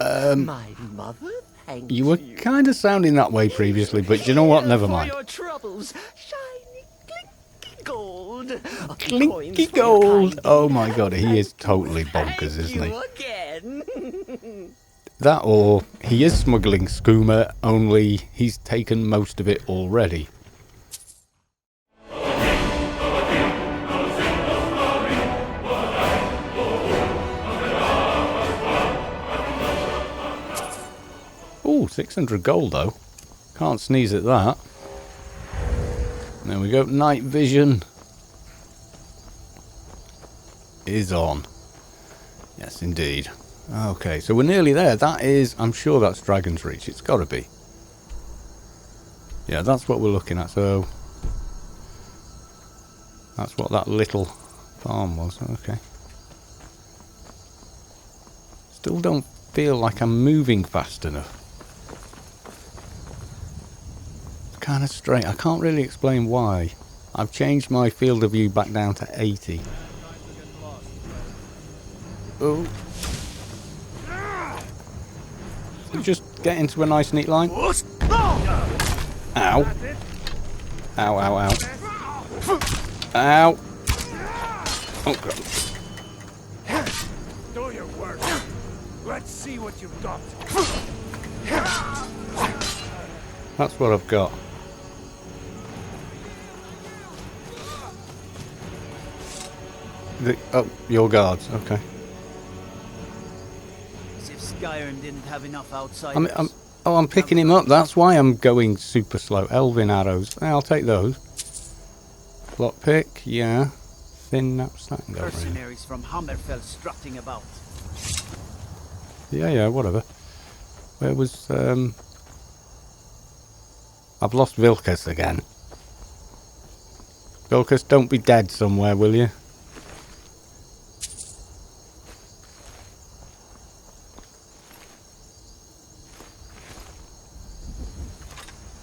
My mother thanks You were kind of sounding that way previously, but you know what? Never mind. For your troubles, shiny clinky gold. Clinky gold. Oh my god, he is totally bonkers, isn't he? Again. That or he is smuggling skooma, only he's taken most of it already. Oh, 600 gold though. Can't sneeze at that. There we go. Night vision is on. Yes, indeed. Okay, so we're nearly there. That is, I'm sure that's Dragon's Reach. It's got to be. Yeah, that's what we're looking at. So that's what that little farm was. Okay. Still don't feel like I'm moving fast enough. It's kind of straight. I can't really explain why. I've changed my field of view back down to 80. Oh. Just get into a nice neat line. Ow. Ow, ow, ow. Ow. Oh god. Do your work. Let's see what you've got. That's what I've got. Oh, your guards, okay. As if Skyrim didn't have enough outsiders. I'm picking him up. That's why I'm going super slow. Elven arrows. I'll take those. Lockpick, yeah. Thin knapsack. Mercenaries from Hammerfell strutting about. Yeah, whatever. Where was I've lost Vilkas again. Vilkas, don't be dead somewhere, will you?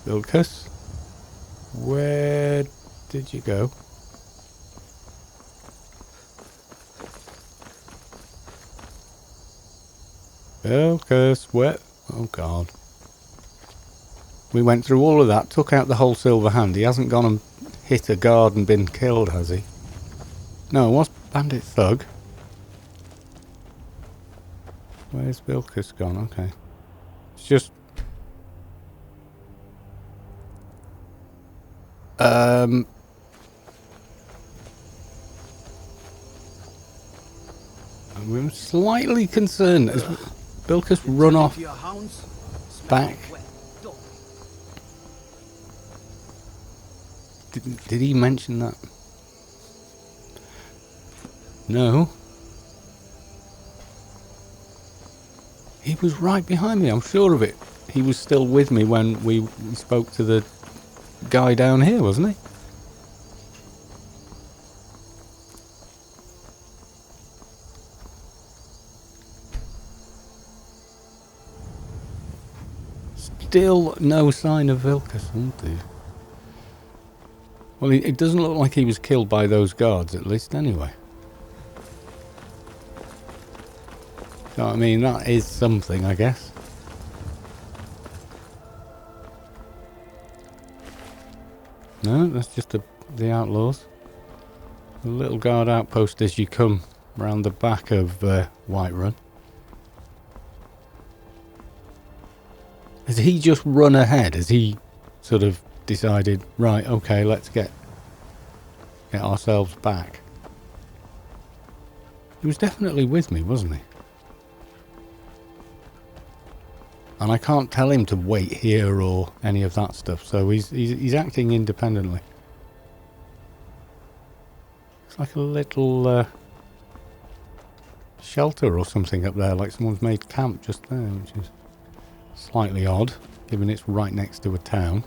Vilkas? Where did you go? Vilkas, where? Oh god. We went through all of that, took out the whole silver hand. He hasn't gone and hit a guard and been killed, has he? No, it was Bandit Thug. Where's Vilkas gone? Okay. It's just... I'm slightly concerned. Has Vilkas run off back? Did he mention that? No. He was right behind me, I'm sure of it. He was still with me when we spoke to the guy down here, wasn't he? Still no sign of Vilkas, isn't there? Well, it doesn't look like he was killed by those guards, at least, anyway. So, I mean, that is something, I guess. No, that's just the outlaws. A little guard outpost as you come round the back of Whiterun. Has he just run ahead? Has he sort of decided, right, okay, let's get ourselves back? He was definitely with me, wasn't he? And I can't tell him to wait here or any of that stuff, so he's acting independently. It's like a little shelter or something up there, like someone's made camp just there, which is slightly odd, given it's right next to a town.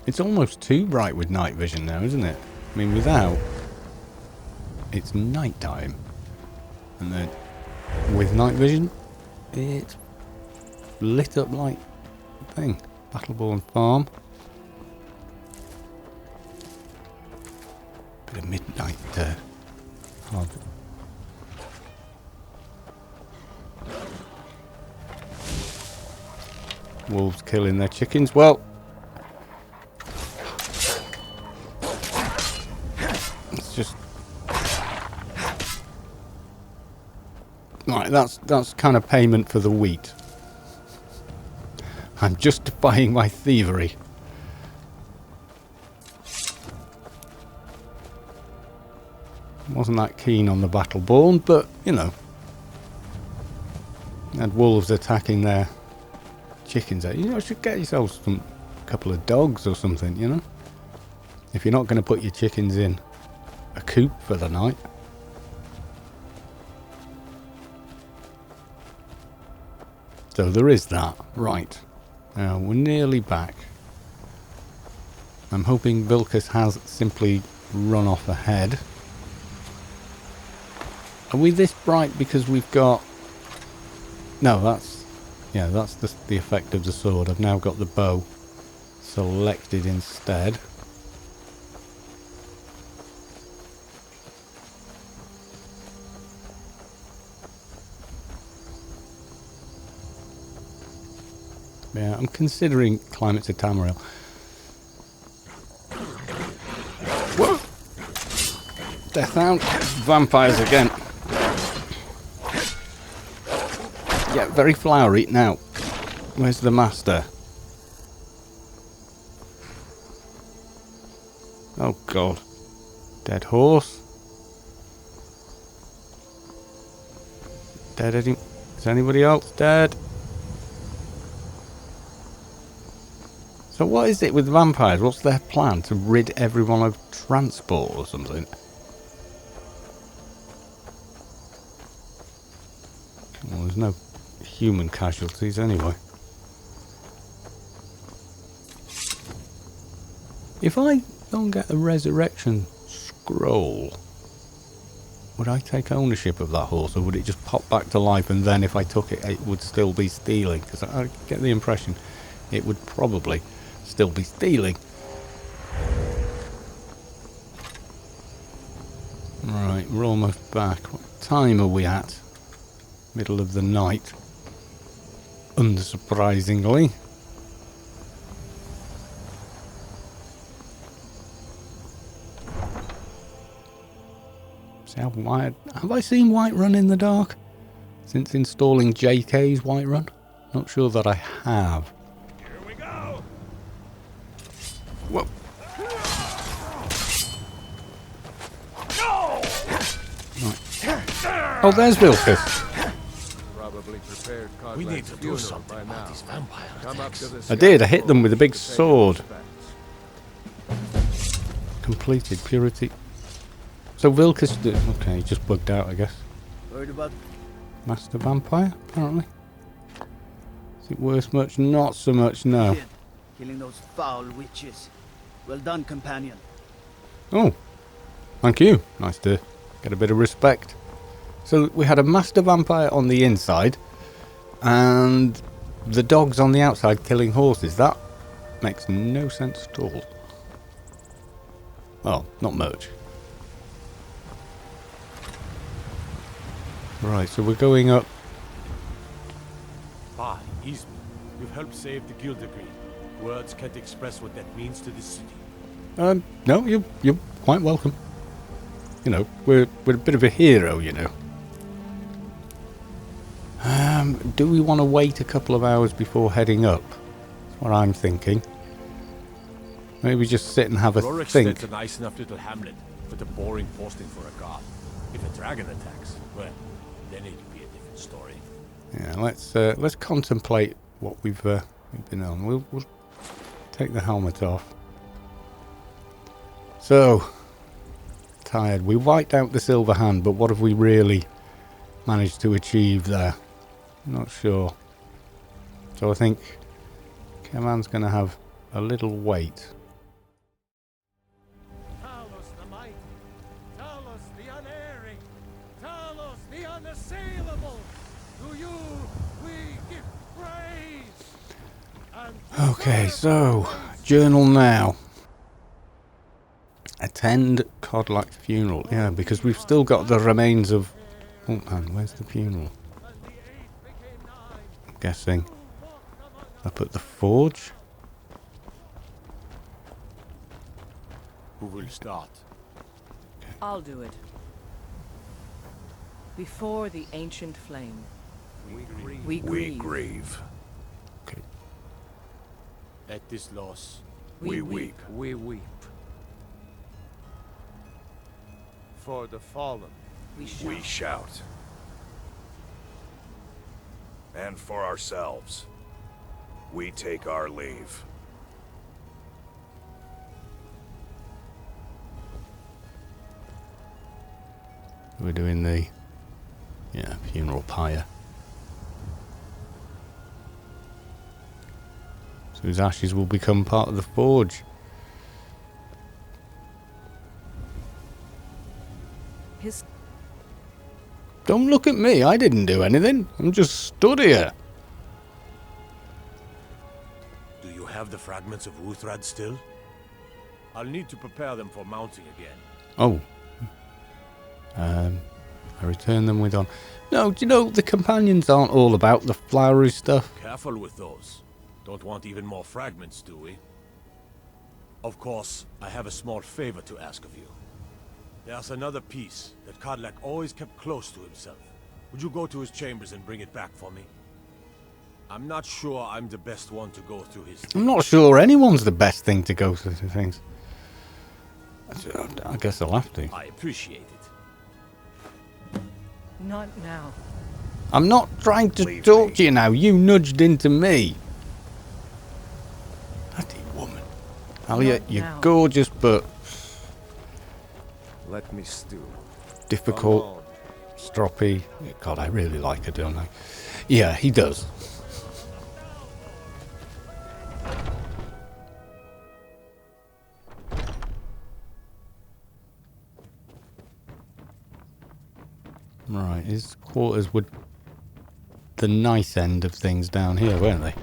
It's almost too bright with night vision now, isn't it? I mean, without, it's night time. And then with night vision, it's lit up like a thing. Battleborn Farm. Bit of midnight hard. wolves killing their chickens. Well, it's just right. That's kind of payment for the wheat. I'm justifying my thievery. Wasn't that keen on the Battleborn, but you know, had wolves attacking their chickens. You know, should get yourself a couple of dogs or something. You know, if you're not going to put your chickens in a coop for the night. So there is that. Right. Now we're nearly back. I'm hoping Vilkas has simply run off ahead. Are we this bright because we've got... No, that's... Yeah, that's the effect of the sword. I've now got the bow selected instead. Yeah, I'm considering climate to Tamriel. Whoa! Death Hound. Vampires again. Yeah, very flowery. Now, where's the master? Oh god. Dead horse. Dead any... Is anybody else dead? So what is it with vampires? What's their plan? To rid everyone of transport or something? Well, there's no human casualties anyway. If I don't get a resurrection scroll, would I take ownership of that horse, or would it just pop back to life and then if I took it, it would still be stealing? Because I get the impression it would probably still be stealing. Right, we're almost back. What time are we at? Middle of the night. Unsurprisingly. See how White... Have I seen Whiterun in the dark since installing JK's Whiterun? Not sure that I have. Here we go. Whoa. No! Right. Oh, there's Vilkas. We need to do something about these vampire attacks. I did. I hit them with a big sword. Completed purity. So Vilkas did... Okay, he just bugged out, I guess. Worried about... Master Vampire, apparently. Is it worth much? Not so much, no. Killing those foul witches. Well done, companion. Oh, thank you. Nice to get a bit of respect. So we had a Master Vampire on the inside and the dogs on the outside killing horses. That makes no sense at all. Well, not much. Right, so we're going up. Ah, Eastman, you've helped save the Guild Degree. Words can't express what that means to this city. No, you're quite welcome. You know, we're a bit of a hero, you know. Do we want to wait a couple of hours before heading up? That's what I'm thinking. Maybe just sit and have a think. Roriksted's a nice enough little hamlet, but a boring posting for a god. If a dragon attacks, well, then it'd be a different story. Yeah, let's contemplate what we've been on. We'll take the helmet off. So tired. We wiped out the Silver Hand, but what have we really managed to achieve there? Not sure. So I think Keman's going to have a little wait. Talos the mighty, Talos the unerring, Talos the unassailable. To you we give praise. Okay, so journal now. Attend Codlack's funeral. Yeah, because we've still got the remains of... Oh man, where's the funeral? I'm guessing Up at the forge. Who will start? I'll do it. Before the ancient flame, we grieve. Okay. At this loss, We weep. we weep. For the fallen, We shout. We shout. And for ourselves, we take our leave. We're doing the funeral pyre. So his ashes will become part of the forge. His Don't look at me, I didn't do anything. I'm just stood here. Do you have the fragments of Uthrad still? I'll need to prepare them for mounting again. Oh. I return them with on. No, do you know, the companions aren't all about the flowery stuff. Careful with those. Don't want even more fragments, do we? Of course, I have a small favor to ask of you. There's another piece that Kadlak always kept close to himself. Would you go to his chambers and bring it back for me? I'm not sure I'm the best one to go through his I'm not sure anyone's the best thing to go through things. I guess I'll have to. I appreciate it. not now. I'm not trying to Leave talk me. to you now. You nudged into me. Bloody woman. Alia, Not you're now. gorgeous, but Let me stew. difficult, Alone. stroppy. God, I really like her, don't I? Yeah, he does. Right, his quarters were the nice end of things down here, weren't they?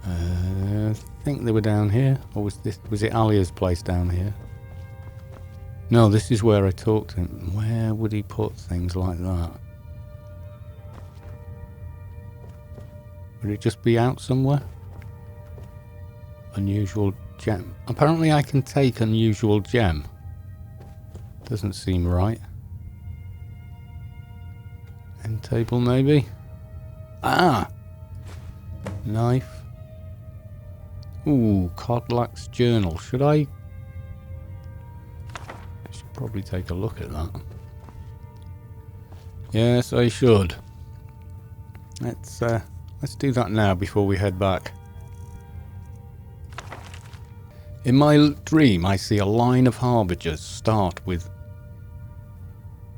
I think they were down here, or was it Alia's place down here? No, this is where I talked to him. Where would he put things like that? Would it just be out somewhere? Unusual gem. Apparently I can take unusual gem. Doesn't seem right. End table maybe? Ah! Knife. Ooh, Kodlak's journal. Should I should probably take a look at that. Yes, I should. Let's do that now before we head back. In my dream, I see a line of harbingers start with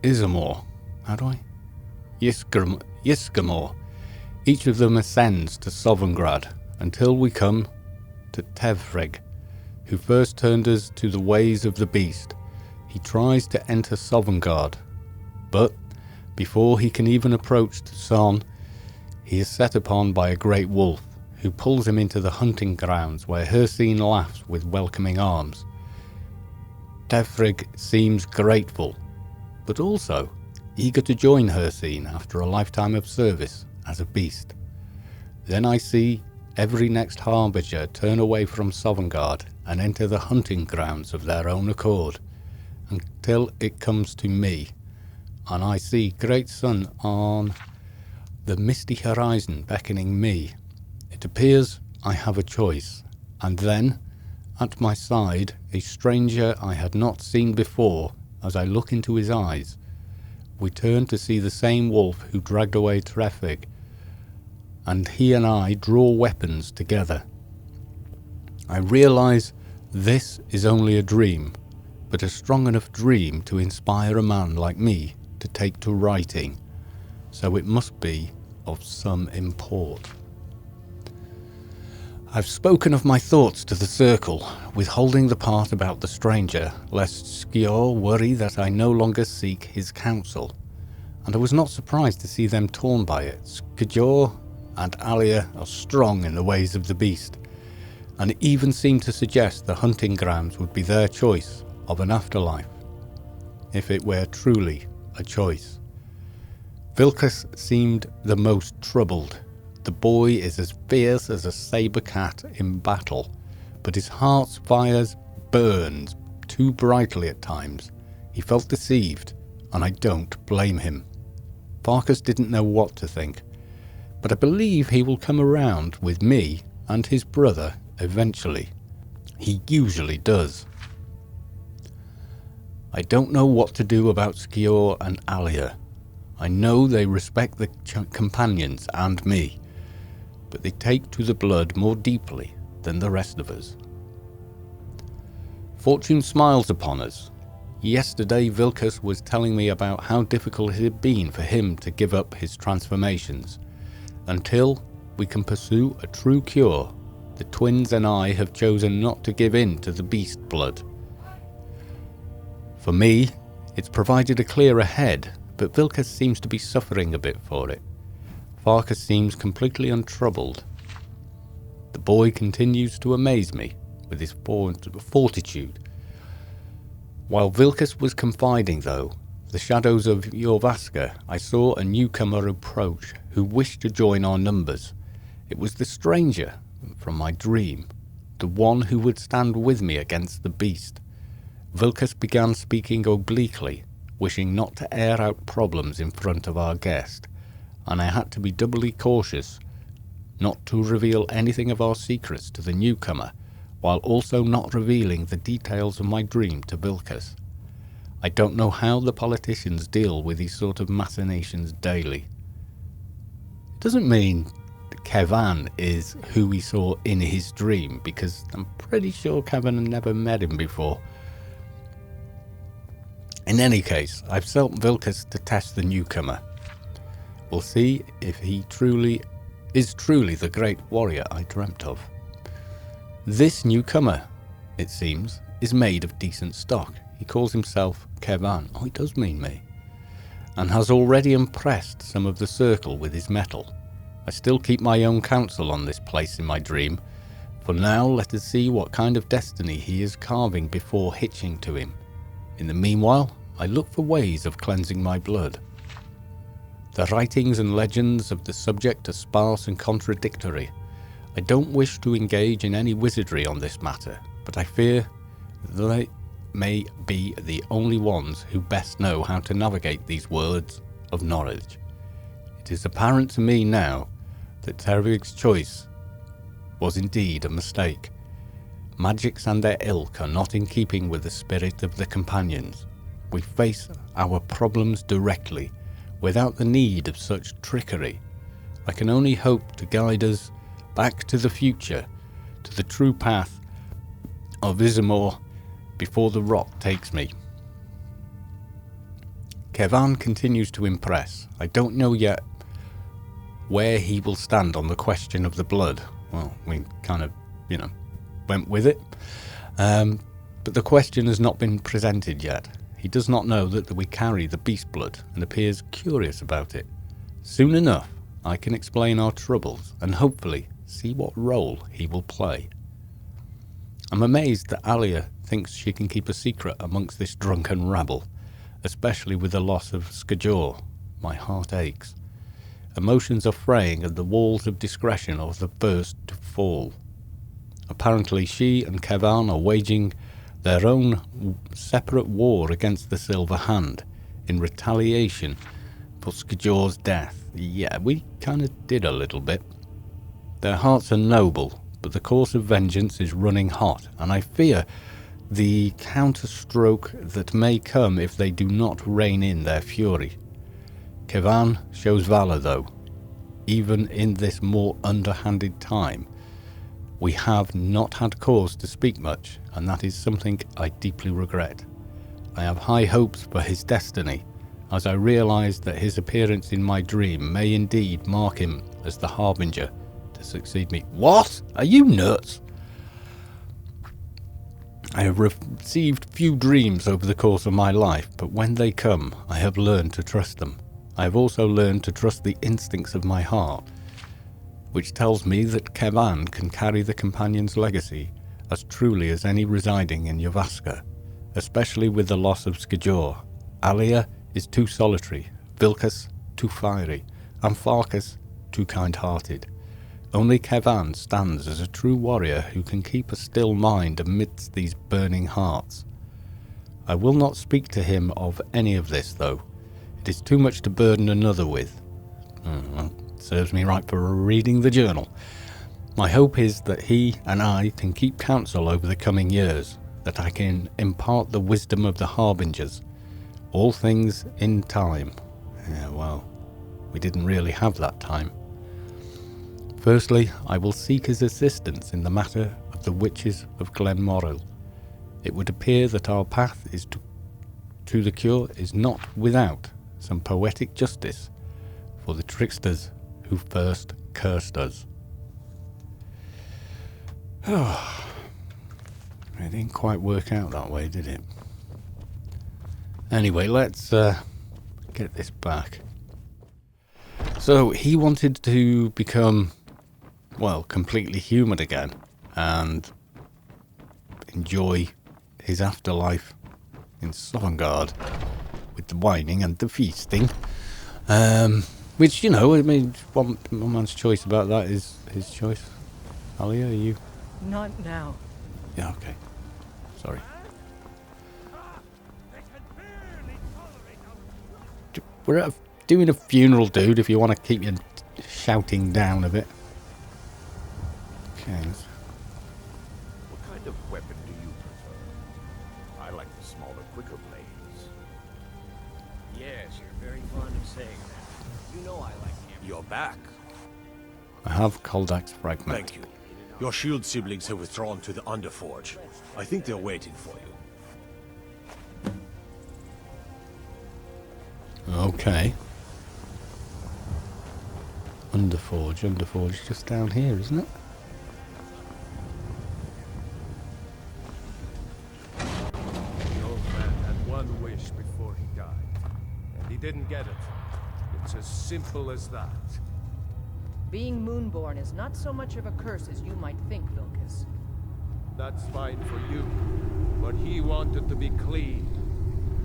Issamor. How do I? Yiskamor. Each of them ascends to Sovngrad until we come to Tevfrig, who first turned us to the ways of the beast. He tries to enter Sovngarde, but before he can even approach to Son, he is set upon by a great wolf, who pulls him into the hunting grounds where Hircine laughs with welcoming arms. Tevfrig seems grateful, but also eager to join Hircine after a lifetime of service as a beast. Then I see every next harbinger turn away from Sovngarde and enter the hunting grounds of their own accord, until it comes to me, and I see great sun on the misty horizon beckoning me. It appears I have a choice, and then, at my side, a stranger I had not seen before. As I look into his eyes, we turn to see the same wolf who dragged away Trefig, and he and I draw weapons together. I realize this is only a dream, but a strong enough dream to inspire a man like me to take to writing, so it must be of some import. I've spoken of my thoughts to the circle, withholding the part about the stranger, lest Skjor worry that I no longer seek his counsel, and I was not surprised to see them torn by it. Skjor and Alia are strong in the ways of the beast, and even seemed to suggest the hunting grounds would be their choice of an afterlife, if it were truly a choice. Vilkas seemed the most troubled. The boy is as fierce as a saber cat in battle, but his heart's fires burns too brightly at times. He felt deceived, and I don't blame him. Farkas didn't know what to think, but I believe he will come around with me and his brother eventually. He usually does. I don't know what to do about Skior and Alia. I know they respect the companions and me, but they take to the blood more deeply than the rest of us. Fortune smiles upon us. Yesterday Vilkas was telling me about how difficult it had been for him to give up his transformations. Until we can pursue a true cure, the twins and I have chosen not to give in to the beast blood. For me, it's provided a clear ahead, but Vilkas seems to be suffering a bit for it. Farkas seems completely untroubled. The boy continues to amaze me with his fortitude. While Vilkas was confiding, though, the shadows of Jorvaska, I saw a newcomer approach who wished to join our numbers. It was the stranger from my dream, the one who would stand with me against the beast. Vilkas began speaking obliquely, wishing not to air out problems in front of our guest, and I had to be doubly cautious not to reveal anything of our secrets to the newcomer, while also not revealing the details of my dream to Vilkas. I don't know how the politicians deal with these sort of machinations daily. It doesn't mean Kevan is who we saw in his dream, because I'm pretty sure Kevan had never met him before. In any case, I've sent Vilkas to test the newcomer. We'll see if he is truly the great warrior I dreamt of. This newcomer, it seems, is made of decent stock. He calls himself Kevan, he does mean me, and has already impressed some of the circle with his mettle. I still keep my own counsel on this place in my dream. For now, let us see what kind of destiny he is carving before hitching to him. In the meanwhile, I look for ways of cleansing my blood. The writings and legends of the subject are sparse and contradictory. I don't wish to engage in any wizardry on this matter, but I fear they may be the only ones who best know how to navigate these words of knowledge. It is apparent to me now that Tervig's choice was indeed a mistake. Magics and their ilk are not in keeping with the spirit of the companions. We face our problems directly, without the need of such trickery. I can only hope to guide us back to the future, to the true path of Izamor before the rot takes me. Kevan continues to impress. I don't know yet where he will stand on the question of the blood. Well, we kind of, went with it. But the question has not been presented yet. He does not know that we carry the beast blood and appears curious about it. Soon enough, I can explain our troubles and hopefully see what role he will play. I'm amazed that Alia thinks she can keep a secret amongst this drunken rabble, especially with the loss of Skajor. My heart aches. Emotions are fraying and the walls of discretion are the first to fall. Apparently she and Kevan are waging their own separate war against the Silver Hand in retaliation for Skajor's death. Yeah, we kind of did a little bit. Their hearts are noble, but the course of vengeance is running hot, and I fear the counterstroke that may come if they do not rein in their fury. Kevan shows valor, though. Even in this more underhanded time, we have not had cause to speak much, and that is something I deeply regret. I have high hopes for his destiny, as I realise that his appearance in my dream may indeed mark him as the harbinger to succeed me. What? Are you nuts? I have received few dreams over the course of my life, but when they come, I have learned to trust them. I have also learned to trust the instincts of my heart, which tells me that Kevan can carry the companion's legacy as truly as any residing in Jorvaska, especially with the loss of Skajor. Alia is too solitary, Vilkas too fiery, and Farkas too kind-hearted. Only Kevan stands as a true warrior who can keep a still mind amidst these burning hearts. I will not speak to him of any of this, though. It is too much to burden another with. Well, serves me right for reading the journal. My hope is that he and I can keep counsel over the coming years, that I can impart the wisdom of the harbingers. All things in time. Yeah, well, we didn't really have that time. Firstly, I will seek his assistance in the matter of the witches of Glenmoril. It would appear that our path is to the cure is not without some poetic justice for the tricksters who first cursed us. Oh, it didn't quite work out that way, did it? Anyway, let's get this back. So he wanted to become, well, completely human again and enjoy his afterlife in Sovngarde with the whining and the feasting. Which, you know, I mean, one man's choice about that is his choice. Alia, are you? Not now. Yeah, okay. Sorry. We're doing a funeral, dude, if you want to keep your shouting down a bit. Okay. What kind of weapon do you prefer? I like the smaller, quicker blades. Yes, you're very fond of saying that. You know I like him. You're back. I have Koldak's fragment. Thank you. Your shield siblings have withdrawn to the Underforge. I think they're waiting for you. Okay. Underforge is just down here, isn't it? The old man had one wish before he died, and he didn't get it. It's as simple as that. Being Moonborn is not so much of a curse as you might think, Vilkas. That's fine for you, but he wanted to be clean.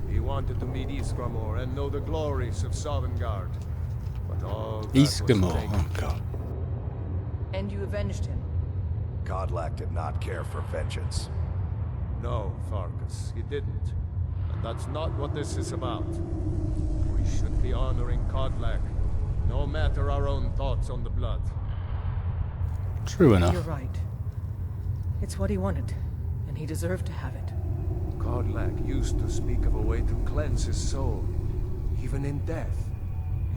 He wanted to meet Iskramor and know the glories of Sovngarde. But all that was Iskramor, taken. oh god. And you avenged him. Kodlak did not care for vengeance. No, Farkas, he didn't. And that's not what this is about. We should be honoring Kodlak, no matter our own thoughts on the blood. True enough. You're right. It's what he wanted, and he deserved to have it. Kodlak used to speak of a way to cleanse his soul, even in death.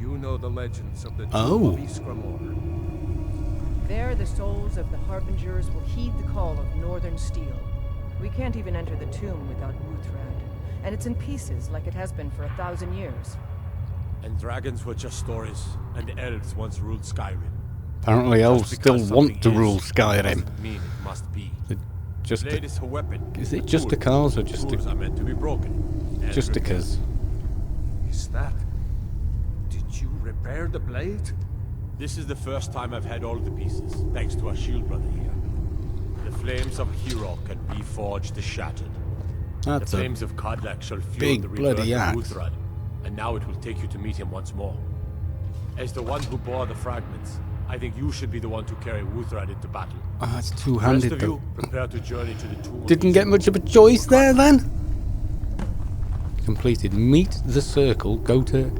You know the legends of the tomb of Iskramor. There, the souls of the Harbingers will heed the call of Northern Steel. We can't even enter the tomb without Wuthrad, and it's in pieces like it has been for 1,000 years. And dragons were just stories, and elves once ruled Skyrim. Apparently elves Just still because want something to is, rule Skyrim. doesn't mean it must be. Just Blade is a weapon. is it just a cars or just Tools a, are meant to be broken. and just repaired. because? Is that... Did you repair the blade? This is the first time I've had all the pieces, thanks to our shield brother here. The flames of Hero can reforge the shattered. That's The a flames of Kodlak shall fuel big the bloody rebirth of axe. Wuthrad, and now it will take you to meet him once more. As the one who bore the fragments, I think you should be the one to carry Wuthrad into battle. oh, it's The rest two-handed of though. you, prepare to journey to the tomb of Didn't get Isildur. much of a choice there then. Completed. Meet the circle. Go to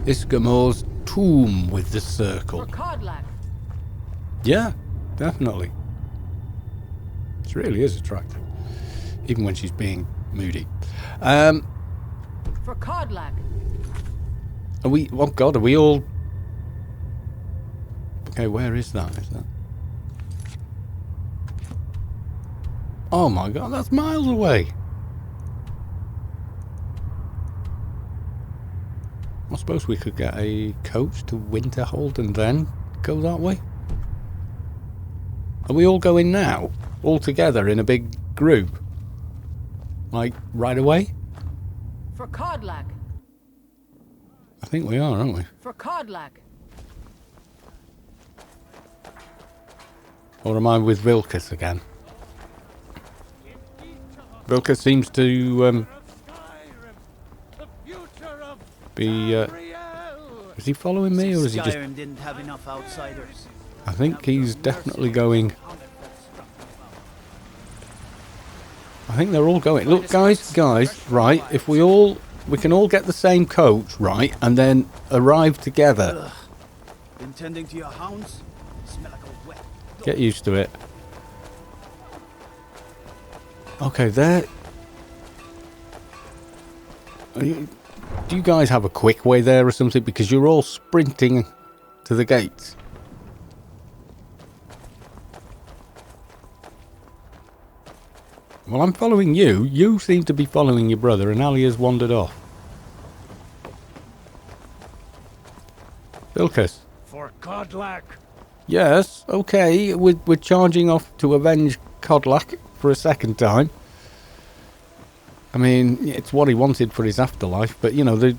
Iskamor's tomb with the circle. For Kodlak! Yeah, definitely. She really is attractive, even when she's being moody. For Kodlak! Are we? Oh God, are we all? Okay, where is that? Is that? Oh my God, that's miles away. I suppose we could get a coach to Winterhold and then go that way. Are we all going now? All together in a big group? Like, right away? For Kodlak! I think we are, aren't we? For Kodlak! Or am I with Vilkas again? Vilkas seems to, Of Skyrim, the future be... is he following me, or is he just... Skyrim didn't have enough outsiders. I think he's definitely going... I think they're all going. Look, guys, right, if we can all get the same coach, right, and then arrive together. Ugh. Been tending to your hounds? Smell like a wet dog. Get used to it. Okay, there. Do you guys have a quick way there or something? Because you're all sprinting to the gates. Well, I'm following you. You seem to be following your brother, and Ali has wandered off. Bilkus. For Kodlak. Yes, okay. We're charging off to avenge Kodlak for a second time. I mean, it's what he wanted for his afterlife, but you know, the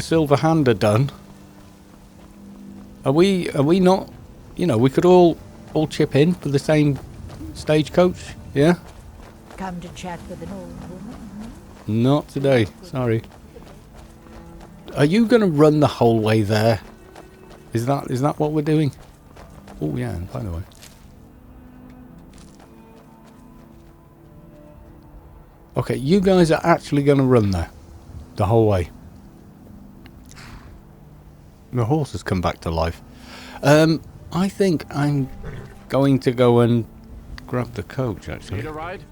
Silver Hand are done. Are we not? You know, we could all chip in for the same stagecoach, yeah? Come to chat with an old woman? Not today, sorry. Are you going to run the whole way there? Is that what we're doing? Oh yeah, and by the way. Okay, you guys are actually going to run there the whole way. The horse has come back to life. I think I'm going to go and grab the coach, actually. Need a ride?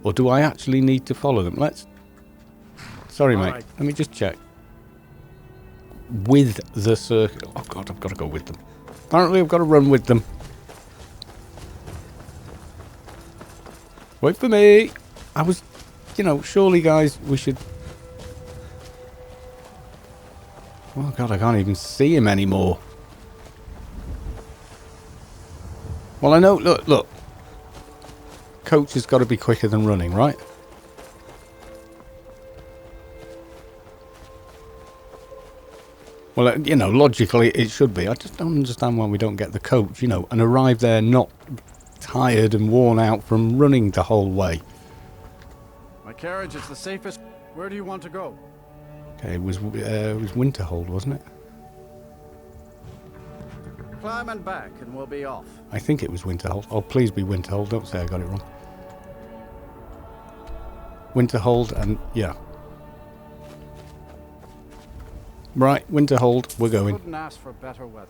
Or do I actually need to follow them? Sorry, mate. Right. Let me just check. With the circle. Oh, God, I've got to go with them. Apparently, I've got to run with them. Wait for me. I was... You know, surely, guys, we should... Oh, God, I can't even see him anymore. Well, I know... Look. Coach has got to be quicker than running, right? Well, you know, logically it should be. I just don't understand why we don't get the coach, you know, and arrive there not tired and worn out from running the whole way. My carriage is the safest. Where do you want to go? Okay, it was Winterhold, wasn't it? Climb and back and we'll be off. I think it was Winterhold. Oh, please be Winterhold. Don't say I got it wrong. Winterhold and... yeah. Right, Winterhold. We're going. Couldn't ask for better weather.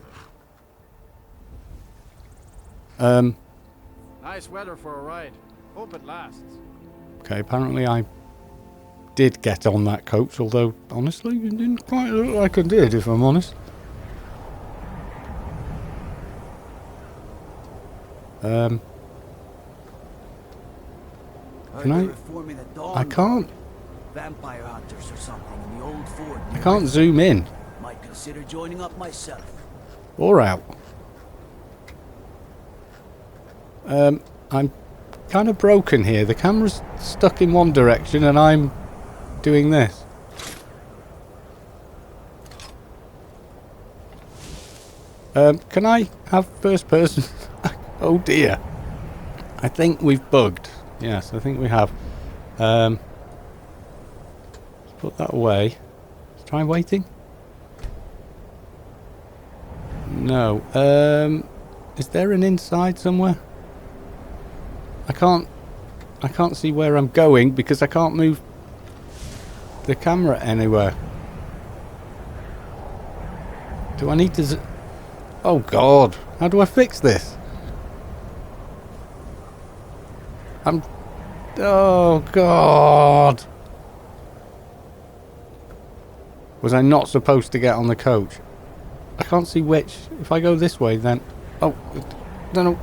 Nice weather for a ride. Hope it lasts. Okay, apparently I did get on that coach, although, honestly, it didn't quite look like I did, if I'm honest. Can I can't. Vampire hunters or something in the old fort. I can't zoom in. Might consider joining up myself. Or out. I'm kind of broken here. The camera's stuck in one direction and I'm doing this. Can I have first person? Oh dear. I think we've bugged. Yes, I think we have. Let's put that away. Let's try waiting. No. Is there an inside somewhere? I can't see where I'm going because I can't move the camera anywhere. Do I need to oh God, how do I fix this? Oh God. Was I not supposed to get on the coach? I can't see which. If I go this way then... Oh, don't know.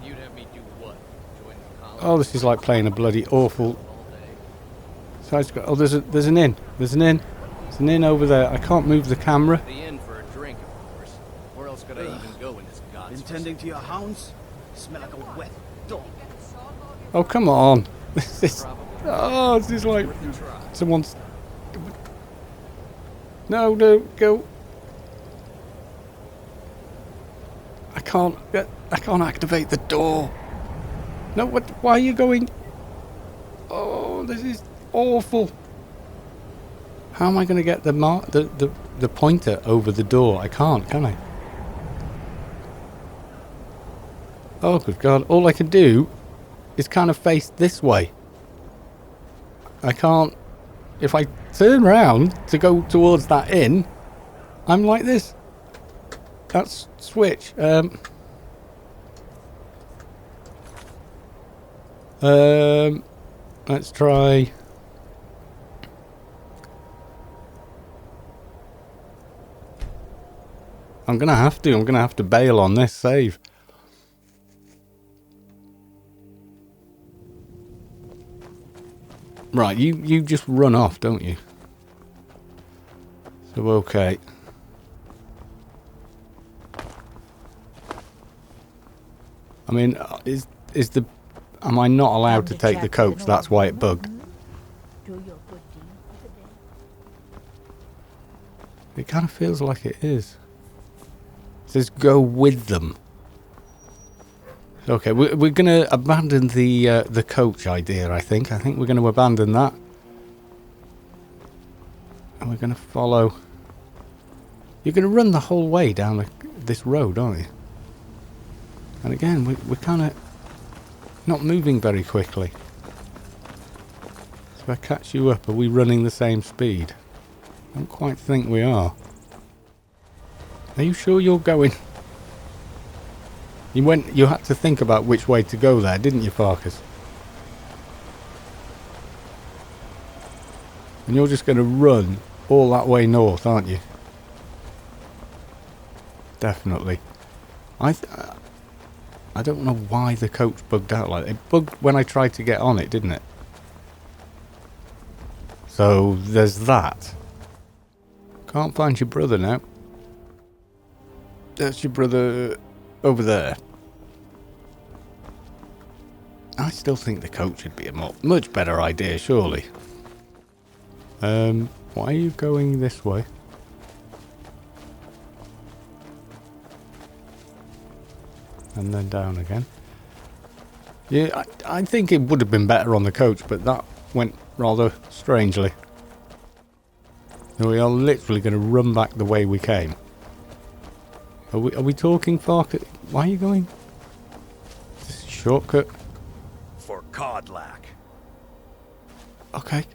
You'd have me do what? Join the colony? Oh, this is like playing a bloody awful... Oh, there's an inn. There's an inn. There's an inn over there. I can't move the camera. The inn for a drink, of course. Where else could I even go in this god's Been tending to your hounds? Smell like a wet dog. Oh, come on. This is like someone's... No, go. I can't activate the door. No, what? Why are you going? Oh, this is awful. How am I going to get the pointer over the door? I can't, can I? Oh, good God. All I can do is kind of face this way. I can't... If I turn round to go towards that inn, I'm like this. That's switch. Let's try... I'm gonna have to bail on this save. Right, you just run off, don't you? So okay. I mean, am I not allowed to take the coach? That's why it bugged. It kind of feels like it is. It says go with them. Okay, we're going to abandon the coach idea, I think. I think we're going to abandon that. And we're going to follow... You're going to run the whole way down this road, aren't you? And again, we're kind of not moving very quickly. So if I catch you up, are we running the same speed? I don't quite think we are. Are you sure you're going... You had to think about which way to go there, didn't you, Farkas? And you're just going to run all that way north, aren't you? Definitely. I don't know why the coach bugged out like that. It bugged when I tried to get on it, didn't it? So there's that. Can't find your brother now. That's your brother... over there. I still think the coach would be a much better idea, surely. Why are you going this way? And then down again. Yeah, I think it would have been better on the coach, but that went rather strangely. We are literally going to run back the way we came. Are we talking Farkas? Why are you going? Is this a shortcut? For Codlack. Okay.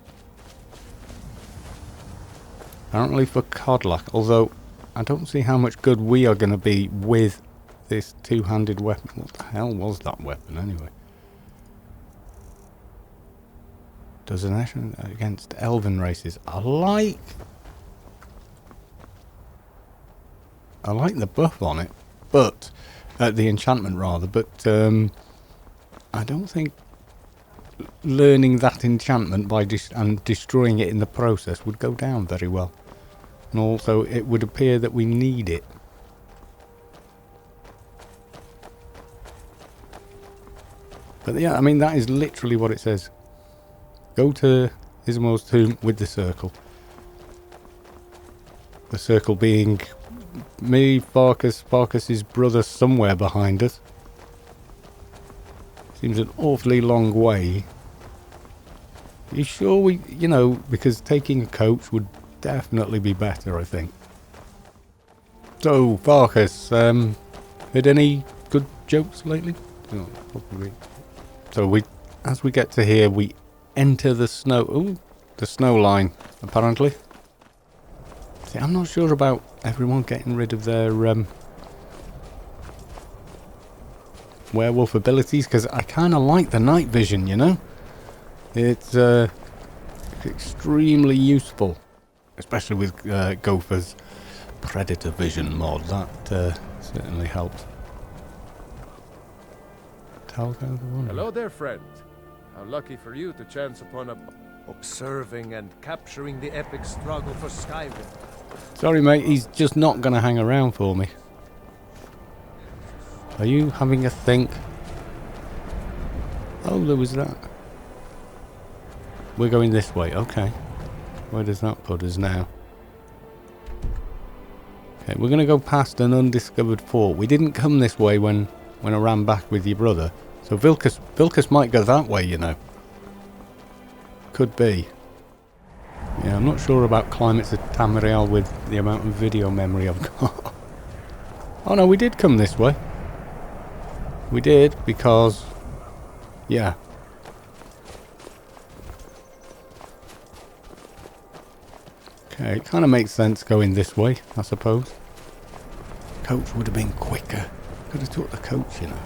Apparently for Codlack, although I don't see how much good we are going to be with this two-handed weapon. What the hell was that weapon anyway? Does an action against elven races. I like the buff on it, but the enchantment rather, but I don't think learning that enchantment by and destroying it in the process would go down very well. And also it would appear that we need it. But yeah, I mean that is literally what it says. Go to Ismar's tomb with the circle. The circle being me, Farkas's brother somewhere behind us. Seems an awfully long way. You sure because taking a coach would definitely be better, I think. So, Farkas, heard any good jokes lately? No, probably. So as we get to here, we enter the snow. Ooh, the snow line, apparently. See, I'm not sure about everyone getting rid of their werewolf abilities, because I kind of like the night vision, you know? It's extremely useful, especially with Gopher's Predator Vision mod. That certainly helps. Hello there, friend. How lucky for you to chance upon observing and capturing the epic struggle for Skyrim. Sorry, mate, he's just not going to hang around for me. Are you having a think? Oh, there was that. We're going this way, okay. Where does that put us now? Okay, we're going to go past an undiscovered fort. We didn't come this way when I ran back with your brother. So Vilkas might go that way, you know. Could be. Yeah, I'm not sure about climates of Tamriel with the amount of video memory I've got. Oh no, we did come this way. We did, because... yeah. Okay, it kind of makes sense going this way, I suppose. Coach would have been quicker. Could have took the coach, you know.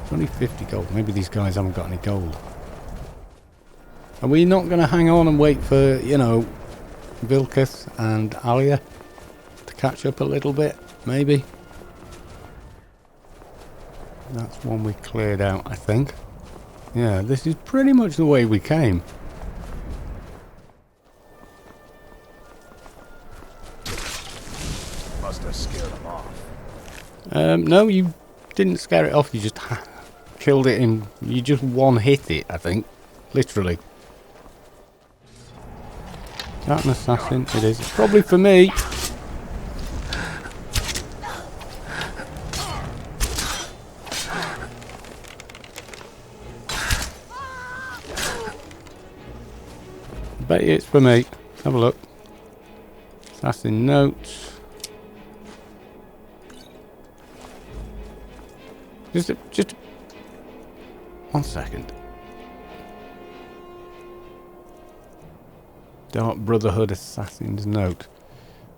It's only 50 gold. Maybe these guys haven't got any gold. Are we not going to hang on and wait for, you know, Vilkas and Alia to catch up a little bit? Maybe. That's one we cleared out, I think. Yeah, this is pretty much the way we came. Must have scared them off. No, you didn't scare it off. You just killed it in... you just one-hit it, I think. Literally. Is that an assassin? It is. It's probably for me. Bet you it's for me. Let's have a look. Assassin notes. Just 1 second. Dark Brotherhood Assassin's note.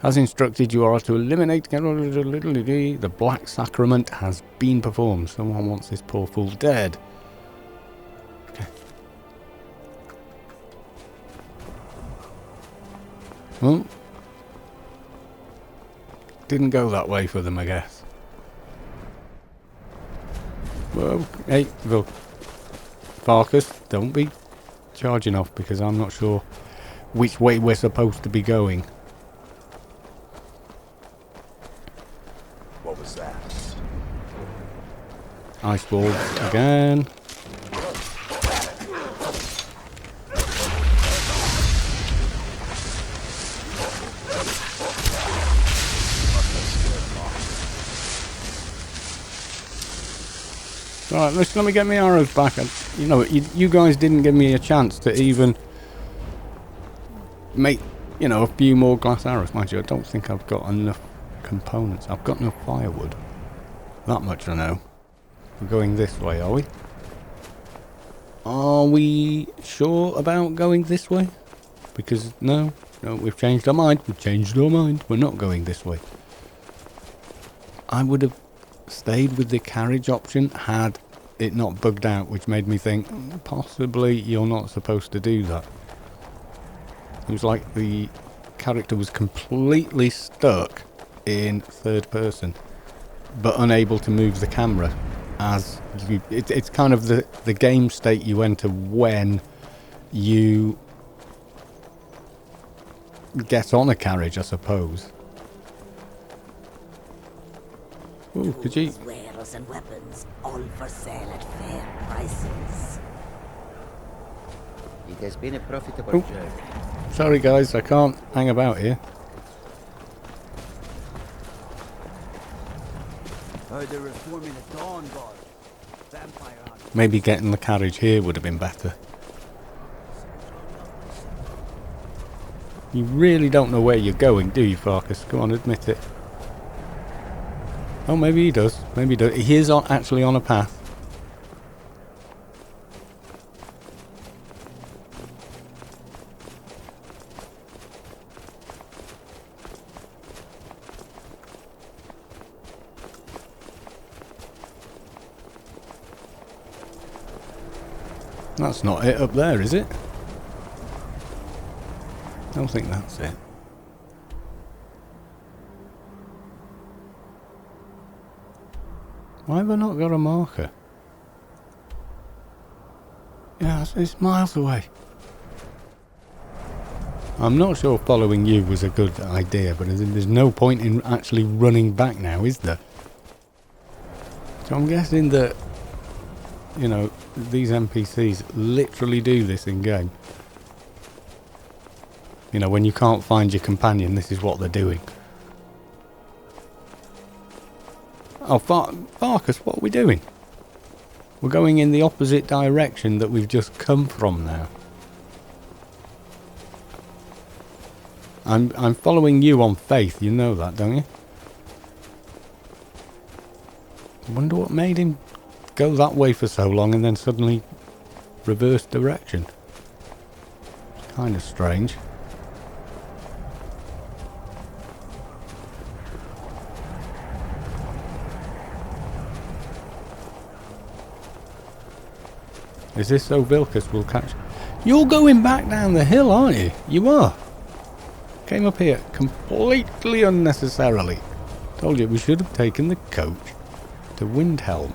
As instructed, you are to eliminate the Black Sacrament has been performed. Someone wants this poor fool dead. Okay. Well, didn't go that way for them, I guess. Well, hey, Farkas, don't be charging off because I'm not sure which way we're supposed to be going. What was that? Ice balls again. Right, let me get my arrows back. You know, you guys didn't give me a chance to even make, you know, a few more glass arrows. Mind you, I don't think I've got enough components. I've got no firewood. That much I know. We're going this way, are we? Are we sure about going this way? Because, no, we've changed our mind. We've changed our mind. We're not going this way. I would have stayed with the carriage option had it not bugged out, which made me think possibly you're not supposed to do that. It was like the character was completely stuck in third person but unable to move the camera as you, it's kind of the game state you enter when you get on a carriage, I suppose. Ooh, could you... wares and weapons, all for sale at fair prices. It has been a profitable journey. Sorry guys, I can't hang about here. They're reforming the Dawn Guard. Vampire hunter. Maybe getting the carriage here would have been better. You really don't know where you're going, do you, Farkas? Come on, admit it. Oh, maybe he does. Maybe he does. He is actually on a path. That's not it up there, is it? I don't think that's it. Why have I not got a marker? Yeah, it's miles away. I'm not sure following you was a good idea, but there's no point in actually running back now, is there? So I'm guessing that, you know, these NPCs literally do this in game. You know, when you can't find your companion, this is what they're doing. Oh, Farkas, what are we doing? We're going in the opposite direction that we've just come from now. I'm following you on faith, you know that, don't you? I wonder what made him go that way for so long and then suddenly reverse direction. It's kind of strange. Is this so Vilcus will catch... You're going back down the hill, aren't you? You are. Came up here completely unnecessarily. Told you we should have taken the coach to Windhelm.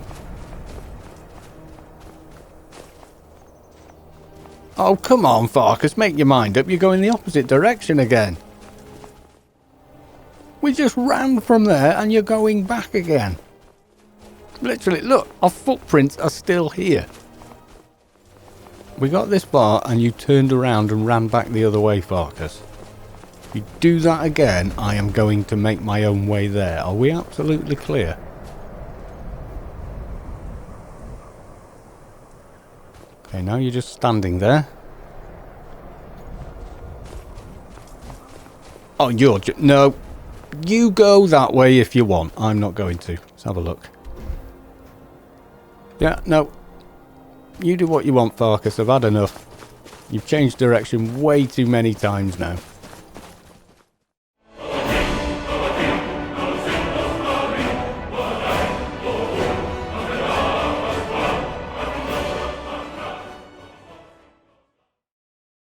Oh, come on, Farkas, make your mind up. You're going the opposite direction again. We just ran from there and you're going back again. Literally, look, our footprints are still here. We got this far and you turned around and ran back the other way, Farkas. If you do that again, I am going to make my own way there. Are we absolutely clear? Okay, now you're just standing there. Oh, you're just... No. You go that way if you want. I'm not going to. Let's have a look. Yeah, no. You do what you want, Farkas. I've had enough. You've changed direction way too many times now.